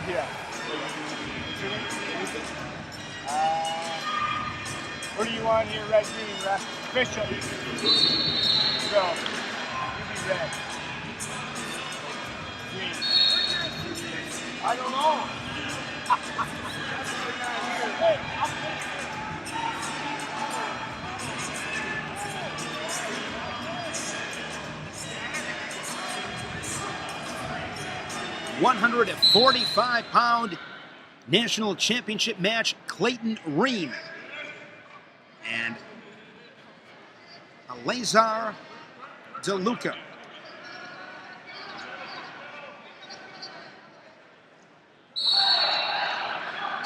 Yeah. What do you want here, red, green, ref? Official. So, you be red. Green. I don't know. Hey, I'm 145-pound national championship match, Clayton Ream and Eleazar De Luca.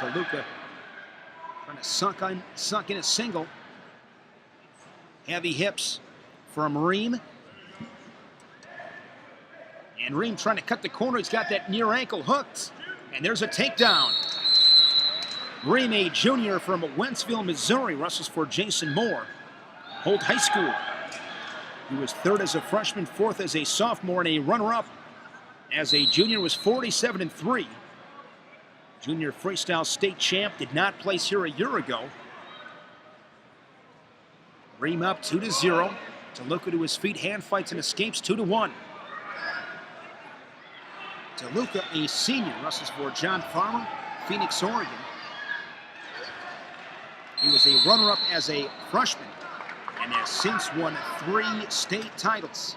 De Luca trying to sunk in a single. Heavy hips from Ream. And Ream trying to cut the corner. He's got that near ankle hooked. And there's a takedown. Ream, a junior from Wentzville, Missouri, wrestles for Jason Moore. Holt High School. He was third as a freshman, fourth as a sophomore, and a runner-up as a junior. Was 47-3. Junior freestyle state champ, did not place here a year ago. Ream up 2-0. De Luca to his feet, hand fights and escapes 2-1. De Luca, a senior, wrestles for John Farmer, Phoenix, Oregon. He was a runner-up as a freshman and has since won 3 state titles.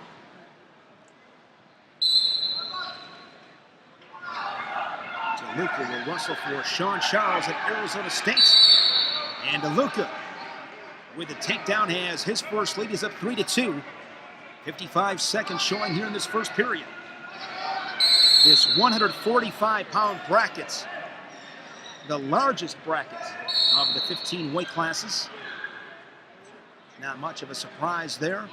De Luca will wrestle for Sean Charles at Arizona State. And De Luca, with the takedown, has his first lead. He's up 3-2. 55 seconds showing here in this first period. This 145-pound bracket, the largest bracket of the 15 weight classes. Not much of a surprise there.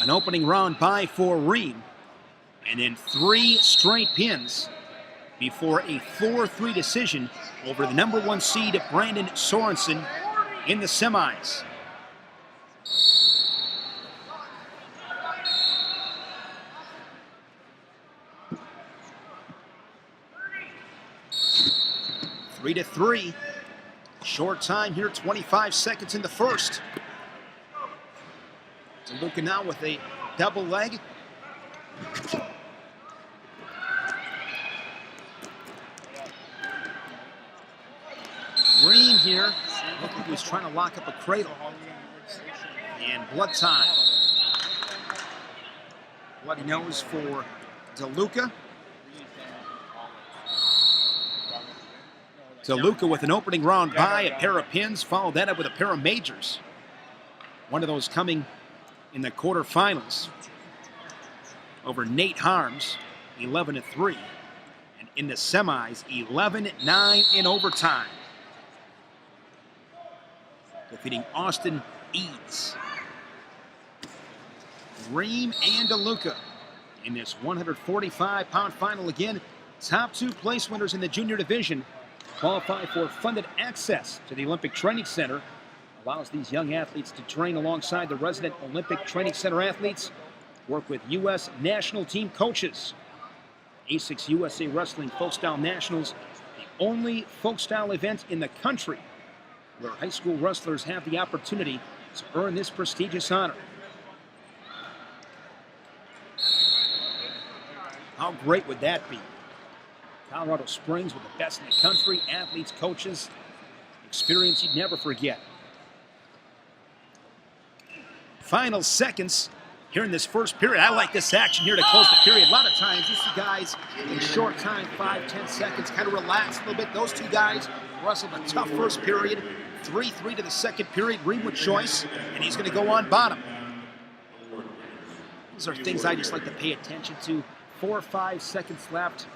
An opening round bye for Ream, and then 3 straight pins before a 4-3 decision over the number 1 seed Brandon Sorensen in the semis. Three to 3. Short time here, 25 seconds in the first. De Luca now with a double leg. Ream here, looked like he was trying to lock up a cradle. And blood time. Bloody nose for De Luca. De Luca with an opening round bye, a pair of pins, followed that up with a pair of majors. One of those coming in the quarterfinals over Nate Harms, 11-3. And in the semis, 11-9 in overtime, defeating Austin Eads. Ream and De Luca in this 145-pound final again. Top 2 place winners in the junior division qualify for funded access to the Olympic Training Center. Allows these young athletes to train alongside the resident Olympic Training Center athletes, work with U.S. national team coaches. ASICS USA Wrestling Folkstyle Nationals, the only folkstyle event in the country where high school wrestlers have the opportunity to earn this prestigious honor. How great would that be? Colorado Springs with the best in the country, athletes, coaches, experience you'd never forget. Final seconds here in this first period. I like this action here to close the period. A lot of times you see guys in short time, 5-10 seconds, kind of relax a little bit. Those two guys wrestled a tough first period. 3-3 to the second period. Ream with choice, and he's going to go on bottom. These are things I just like to pay attention to. 4 or 5 seconds left.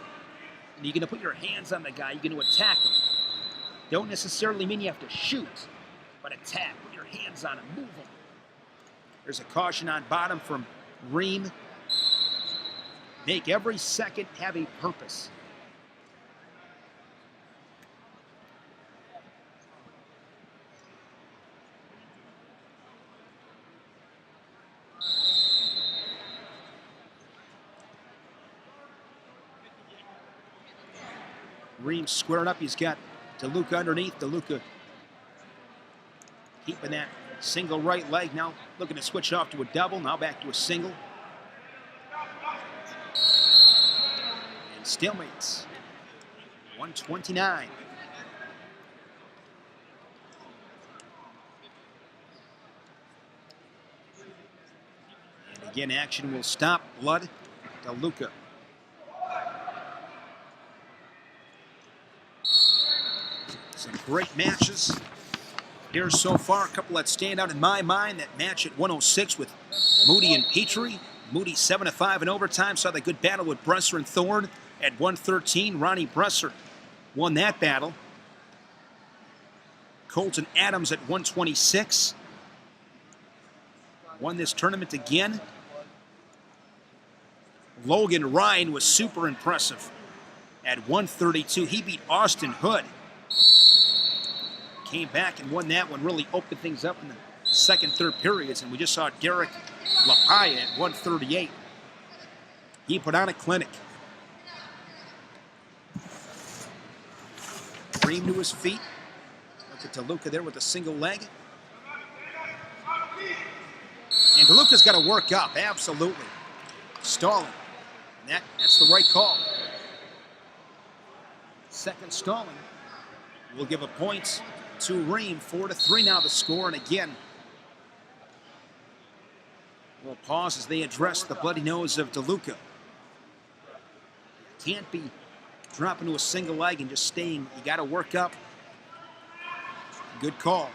And you're going to put your hands on the guy. You're going to attack him. Don't necessarily mean you have to shoot, but attack. Put your hands on him. Move him. There's a caution on bottom from Ream. Make every second have a purpose. Ream squaring up. He's got De Luca underneath. De Luca keeping that single right leg. Now looking to switch off to a double. Now back to a single. And stalemates. 129. And again, action will stop. Blood. De Luca. Some great matches here so far. A couple that stand out in my mind. That match at 106 with Moody and Petrie. Moody 7-5 in overtime. Saw the good battle with Bresser and Thorne at 113. Ronnie Bresser won that battle. Colton Adams at 126. Won this tournament again. Logan Ryan was super impressive at 132. He beat Austin Hood. Came back and won that one. Really opened things up in the second, third periods. And we just saw Derek LaPaya at 138. He put on a clinic. Ream to his feet. Look at De Luca there with a single leg. And De Luca's got to work up, absolutely. Stalling. And that's the right call. Second stalling will give a point to Ream. 4-3 now the score. And again, we'll pause as they address the bloody nose of De Luca. Can't be dropping to a single leg and just staying. You got to work up. Good call.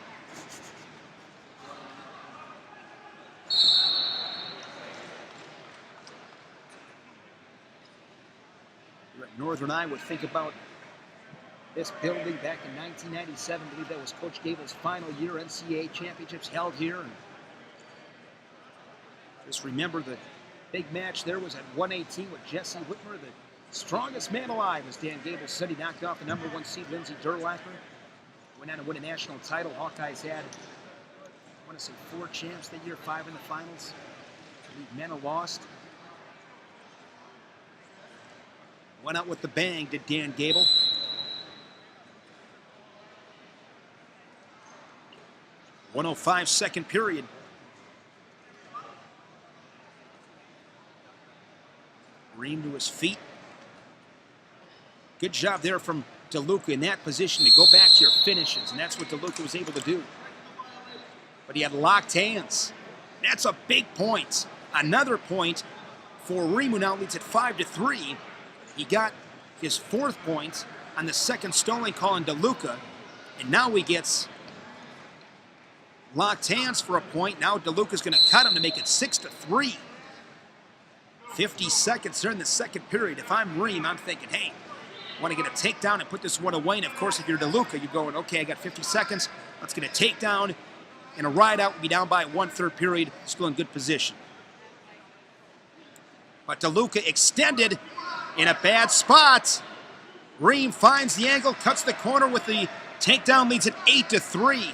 You're at Northern Iowa. Think about this building back in 1997. I believe that was Coach Gable's final year. NCAA championships held here. And just remember the big match there was at 118 with Jesse Whitmer, the strongest man alive, as Dan Gable said. He knocked off the #1 seed Lindsey Durlacher. Went on to win a national title. Hawkeyes had, I want to say, 4 champs that year, 5 in the finals. I believe Mena lost. Went out with the bang, did Dan Gable. .105 second period. Ream to his feet. Good job there from De Luca in that position to go back to your finishes, and that's what De Luca was able to do. But he had locked hands. That's a big point. Another point for Ream, who now leads at 5-3. He got his 4th point on the second stalling call on De Luca, and now he gets locked hands for a point. Now De Luca's going to cut him to make it 6-3. 50 seconds there in the second period. If I'm Ream, I'm thinking, hey, I want to get a takedown and put this one away. And of course, if you're De Luca, you're going, okay, I got 50 seconds. Let's get a takedown and a ride out. We'll be down by 1/3 period. Still in good position. But De Luca extended in a bad spot. Ream finds the angle, cuts the corner with the takedown, leads it 8-3.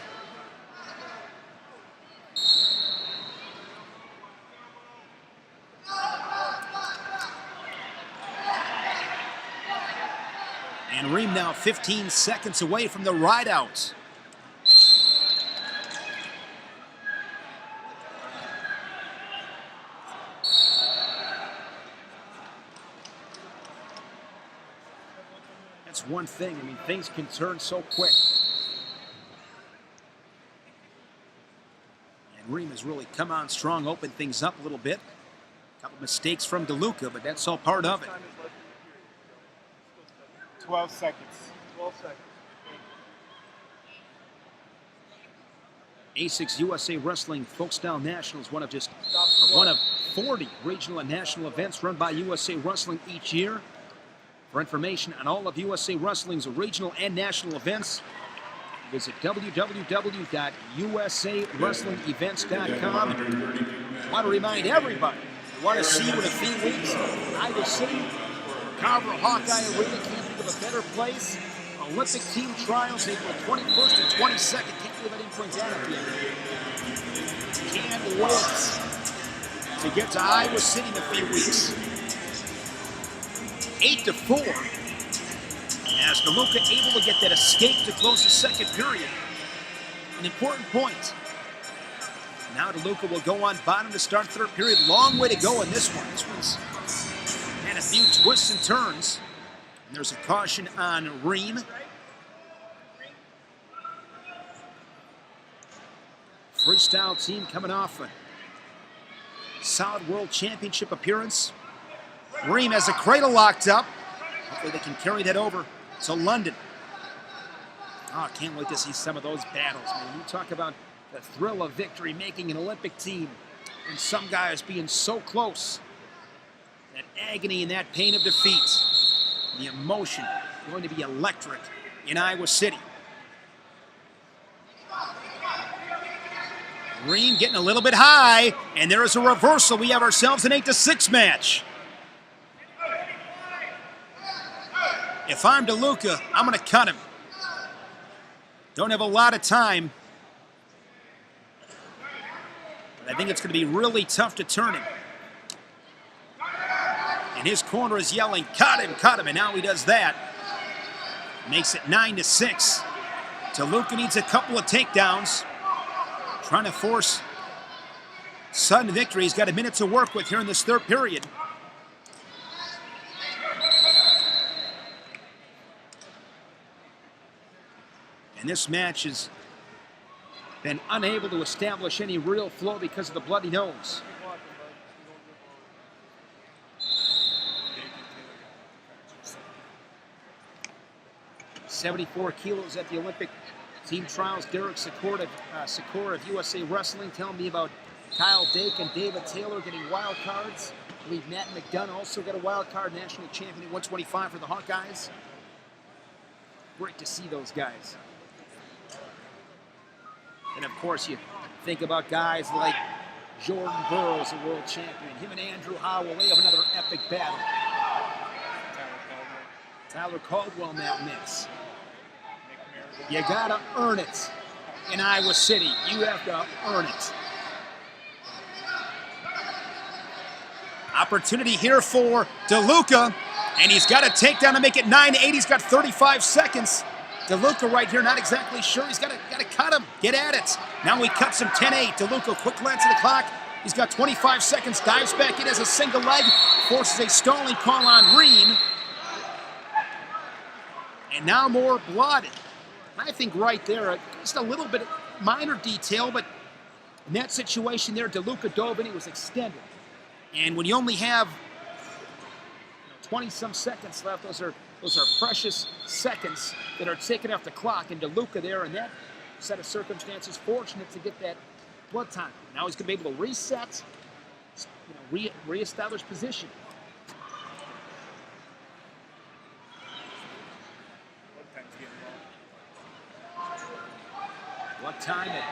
And Ream now 15 seconds away from the ride out. That's one thing. I mean, things can turn so quick. And Ream has really come on strong, opened things up a little bit. A couple mistakes from De Luca, but that's all part of it. 12 seconds. 12 seconds. ASICS USA Wrestling Folkstyle Nationals, one of 40 regional and national events run by USA Wrestling each year. For information on all of USA Wrestling's regional and national events, visit www.usawrestlingevents.com. I want to remind everybody, we want to see you in a few weeks. Iowa City, Carver Hawkeye Arena. Can't think of a better place. Olympic team trials April 21st and 22nd. Can't believe I didn't bring that up yet. Can't wait to get to Iowa City in a few weeks. 8-4 as as De Luca able to get that escape to close the second period. An important point. Now De Luca will go on bottom to start third period. Long way to go in this one. This one's had a few twists and turns. And there's a caution on Ream. Freestyle team coming off a solid World Championship appearance. Ream has a cradle locked up. Hopefully they can carry that over to London. Oh, I can't wait to see some of those battles, man. You talk about the thrill of victory, making an Olympic team, and some guys being so close. That agony and that pain of defeat. The emotion going to be electric in Iowa City. Ream getting a little bit high, and there is a reversal. We have ourselves an 8-6 match. If I'm De Luca, I'm going to cut him. Don't have a lot of time. But I think it's going to be really tough to turn him. And his corner is yelling, cut him, and now he does that. Makes it 9-6. De Luca needs a couple of takedowns. Trying to force sudden victory. He's got a minute to work with here in this third period. And this match has been unable to establish any real flow because of the bloody nose. 74 kilos at the Olympic team trials. Derek Sikora of USA Wrestling telling me about Kyle Dake and David Taylor getting wild cards. I believe Matt McDonough also got a wild card, national champion at 125 for the Hawkeyes. Great to see those guys. And of course, you think about guys like Jordan Burroughs, a world champion. Him and Andrew Howell, they have another epic battle. Tyler Caldwell in that mix. You gotta earn it in Iowa City. You have to earn it. Opportunity here for De Luca, and he's got a takedown to make it 9-8. He's got 35 seconds. De Luca right here, not exactly sure. He's got to cut him. Get at it. Now he cuts him 10-8. De Luca, quick glance at the clock. He's got 25 seconds. Dives back in as a single leg. Forces a stalling call on Ream. And now more blood. I think right there, just a little bit of minor detail, but in that situation there, De Luca dove in. He was extended. And when you only have 20-some seconds left, those are precious seconds that are taken off the clock. And De Luca there in that set of circumstances, fortunate to get that blood time. Now he's going to be able to reset, reestablish position. Blood time at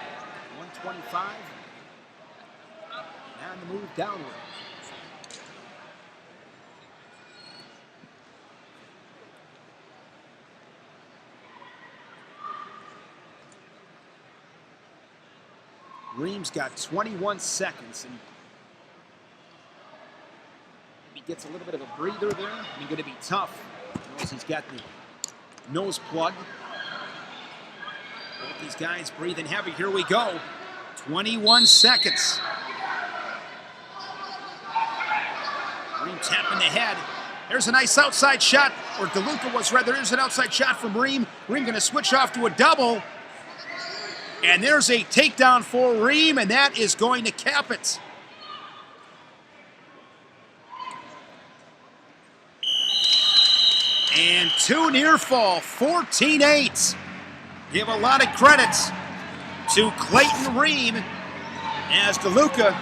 125. Now the move downward. Ream's got 21 seconds, and he gets a little bit of a breather there. He's going to be tough. Notice he's got the nose plug. Both these guys breathing heavy. Here we go. 21 seconds. Ream tapping the head. There's a nice outside shot, or De Luca was rather. There's an outside shot from Ream. Ream going to switch off to a double. And there's a takedown for Ream, and that is going to cap it. And two near fall, 14-8. Give a lot of credits to Clayton Ream as De Luca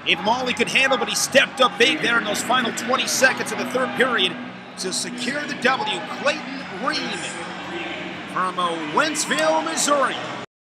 gave him all he could handle, but he stepped up big there in those final 20 seconds of the third period to secure the W. Clayton Ream from Wentzville, Missouri.